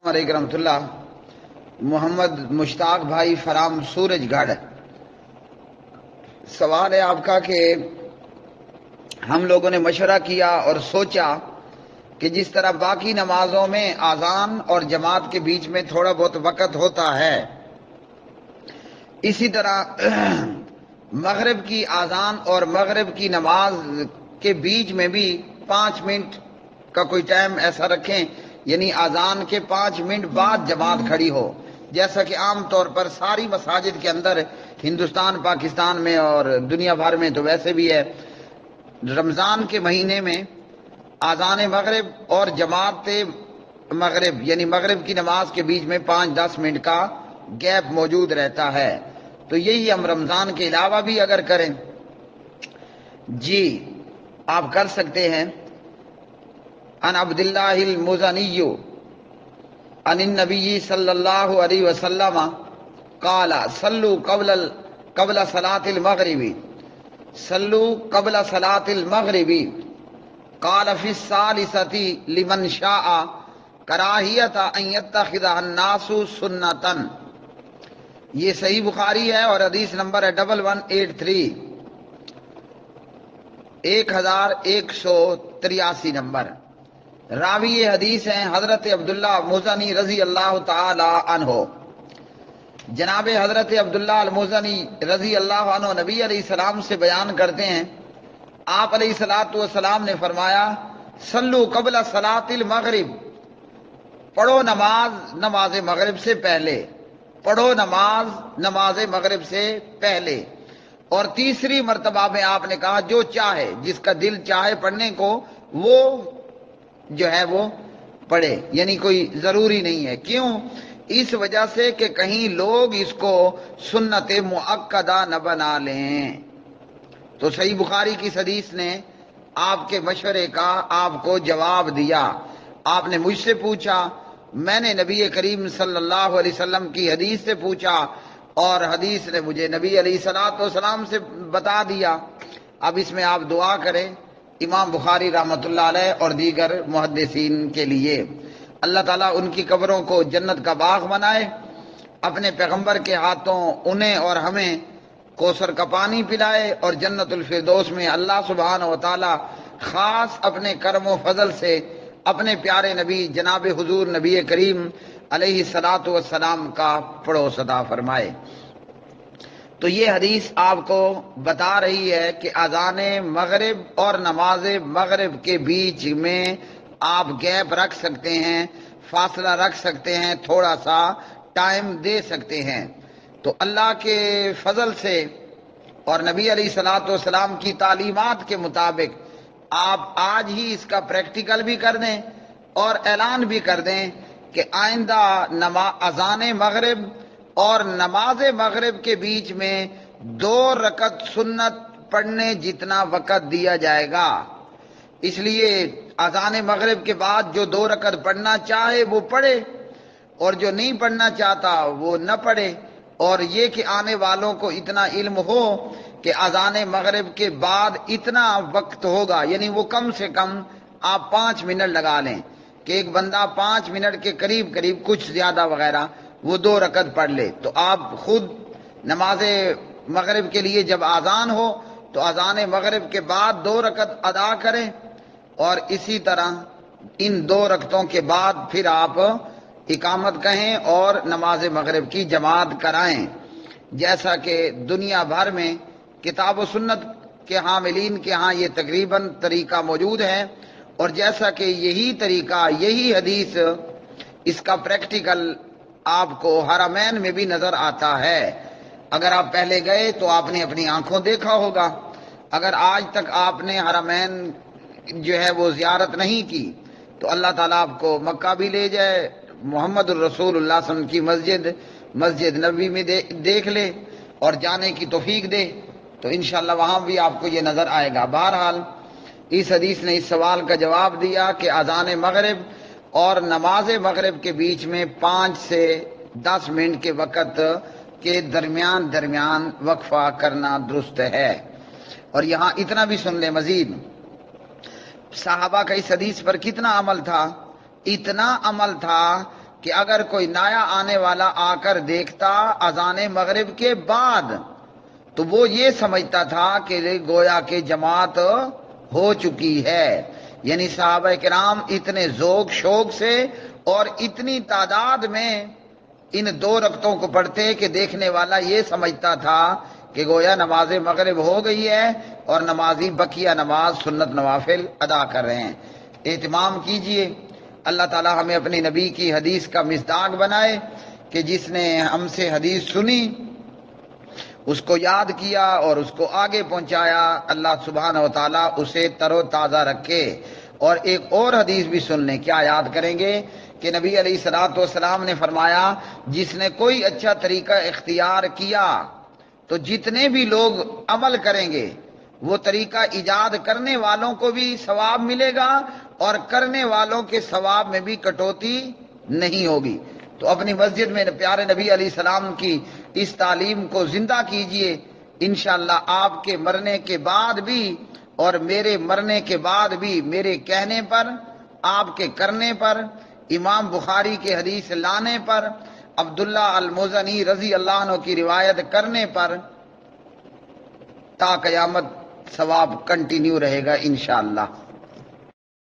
علیکم رحمۃ اللہ۔ محمد مشتاق بھائی فرام سورج گڑھ، سوال ہے آپ کا کہ ہم لوگوں نے مشورہ کیا اور سوچا کہ جس طرح باقی نمازوں میں اذان اور جماعت کے بیچ میں تھوڑا بہت وقت ہوتا ہے، اسی طرح مغرب کی اذان اور مغرب کی نماز کے بیچ میں بھی 5 منٹ کا کوئی ٹائم ایسا رکھیں، یعنی اذان کے 5 منٹ بعد جماعت کھڑی ہو، جیسا کہ عام طور پر ساری مساجد کے اندر ہندوستان، پاکستان میں اور دنیا بھر میں تو ویسے بھی ہے۔ رمضان کے مہینے میں اذان مغرب اور جماعت مغرب یعنی مغرب کی نماز کے بیچ میں 5-10 منٹ کا گیپ موجود رہتا ہے، تو یہی ہم رمضان کے علاوہ بھی اگر کریں جی آپ کر سکتے ہیں۔ ان عبداللہ المزنی عن النبی صلی اللہ علیہ وسلم قال صلوا قبل صلاة المغرب صلوا قبل صلاة المغرب قال فی الثالثة لمن شاء کراہیت ان یتخذها الناس سنتا۔ یہ صحیح بخاری ہے اور حدیث نمبر ہے 1183، 1183 نمبر۔ راوی یہ حدیث ہیں حضرت عبداللہ مزنی رضی اللہ تعالی عنہ۔ جناب حضرت عبداللہ المزنی رضی اللہ عنہ نبی علیہ السلام سے بیان کرتے ہیں، آپ علیہ السلام نے فرمایا صلو قبل صلاۃ المغرب، پڑھو نماز مغرب سے پہلے، پڑھو نماز مغرب سے پہلے۔ اور تیسری مرتبہ میں آپ نے کہا جو چاہے، جس کا دل چاہے پڑھنے کو وہ جو ہے وہ پڑھے، یعنی کوئی ضروری نہیں ہے۔ کیوں؟ اس وجہ سے کہ کہیں لوگ اس کو سنت مؤکدہ نہ بنا لیں۔ تو صحیح بخاری کی حدیث نے آپ کے مشورے کا آپ کو جواب دیا۔ آپ نے مجھ سے پوچھا، میں نے نبی کریم صلی اللہ علیہ وسلم کی حدیث سے پوچھا اور حدیث نے مجھے نبی علیہ السلام سے بتا دیا۔ اب اس میں آپ دعا کریں امام بخاری رحمۃ اللہ علیہ اور دیگر محدثین کے لیے، اللہ تعالیٰ ان کی قبروں کو جنت کا باغ بنائے، اپنے پیغمبر کے ہاتھوں انہیں اور ہمیں کوثر کا پانی پلائے، اور جنت الفردوس میں اللہ سبحانہ و تعالیٰ خاص اپنے کرم و فضل سے اپنے پیارے نبی جناب حضور نبی کریم علیہ الصلاۃ والسلام کا پڑوس عطا فرمائے۔ تو یہ حدیث آپ کو بتا رہی ہے کہ اذان مغرب اور نماز مغرب کے بیچ میں آپ گیپ رکھ سکتے ہیں، فاصلہ رکھ سکتے ہیں، تھوڑا سا ٹائم دے سکتے ہیں۔ تو اللہ کے فضل سے اور نبی علیہ الصلاۃ والسلام کی تعلیمات کے مطابق آپ آج ہی اس کا پریکٹیکل بھی کر دیں اور اعلان بھی کر دیں کہ آئندہ اذان مغرب اور نماز مغرب کے بیچ میں 2 رکعت سنت پڑھنے جتنا وقت دیا جائے گا۔ اس لیے اذان مغرب کے بعد جو 2 رکعت پڑھنا چاہے وہ پڑھے، اور جو نہیں پڑھنا چاہتا وہ نہ پڑھے۔ اور یہ کہ آنے والوں کو اتنا علم ہو کہ اذان مغرب کے بعد اتنا وقت ہوگا، یعنی وہ کم سے کم آپ 5 منٹ لگا لیں کہ ایک بندہ 5 منٹ کے قریب کچھ زیادہ وغیرہ وہ 2 رکعت پڑھ لے، تو آپ خود نماز مغرب کے لیے جب اذان ہو تو اذان مغرب کے بعد 2 رکعت ادا کریں، اور اسی طرح ان 2 رکعتوں کے بعد پھر آپ اقامت کہیں اور نماز مغرب کی جماعت کرائیں، جیسا کہ دنیا بھر میں کتاب و سنت کے حاملین کے ہاں یہ تقریباً طریقہ موجود ہے، اور جیسا کہ یہی طریقہ، یہی حدیث، اس کا پریکٹیکل آپ کو حرمین میں بھی نظر آتا ہے۔ اگر آپ پہلے گئے تو آپ نے اپنی آنکھوں دیکھا ہوگا، اگر آج تک آپ نے حرمین جو ہے وہ زیارت نہیں کی تو اللہ تعالیٰ آپ کو مکہ بھی لے جائے، محمد الرسول اللہ صلی اللہ علیہ وسلم کی مسجد نبوی میں دیکھ لے اور جانے کی توفیق دے، تو انشاءاللہ وہاں بھی آپ کو یہ نظر آئے گا۔ بہرحال اس حدیث نے اس سوال کا جواب دیا کہ اذان مغرب اور نماز مغرب کے بیچ میں 5 سے 10 منٹ کے وقت کے درمیان وقفہ کرنا درست ہے۔ اور یہاں اتنا بھی سن لیں مزید، صحابہ کا اس حدیث پر کتنا عمل تھا؟ اتنا عمل تھا کہ کہ اگر کوئی نیا آنے والا آ کر دیکھتا اذان مغرب کے بعد تو وہ یہ سمجھتا تھا کہ گویا کہ جماعت ہو چکی ہے. یعنی صحابہ کرام اتنے ذوق شوق سے اور اتنی تعداد میں ان 2 رکعتوں کو پڑھتے کہ دیکھنے والا یہ سمجھتا تھا کہ گویا نماز مغرب ہو گئی ہے اور نمازی بقیہ نماز سنت نوافل ادا کر رہے ہیں. اہتمام کیجئے، اللہ تعالی ہمیں اپنی نبی کی حدیث کا مصداق بنائے کہ جس نے ہم سے حدیث سنی اس کو یاد کیا اور اس کو آگے پہنچایا، اللہ سبحانہ و تعالی اسے تر و تازہ رکھے. اور ایک اور حدیث بھی سن لیں. کیا یاد کریں گے کہ نبی علیہ الصلوۃ والسلام نے فرمایا جس نے کوئی اچھا طریقہ اختیار کیا تو جتنے بھی لوگ عمل کریں گے وہ طریقہ ایجاد کرنے والوں کو بھی ثواب ملے گا اور کرنے والوں کے ثواب میں بھی کٹوتی نہیں ہوگی. تو اپنی مسجد میں پیارے نبی علیہ السلام کی اس تعلیم کو زندہ کیجئے. انشاءاللہ آپ کے مرنے کے بعد بھی اور میرے مرنے کے بعد بھی میرے کہنے پر، آپ کے کرنے پر، امام بخاری کے حدیث لانے پر، عبداللہ المزنی رضی اللہ عنہ کی روایت کرنے پر تا قیامت ثواب کنٹینیو رہے گا انشاءاللہ.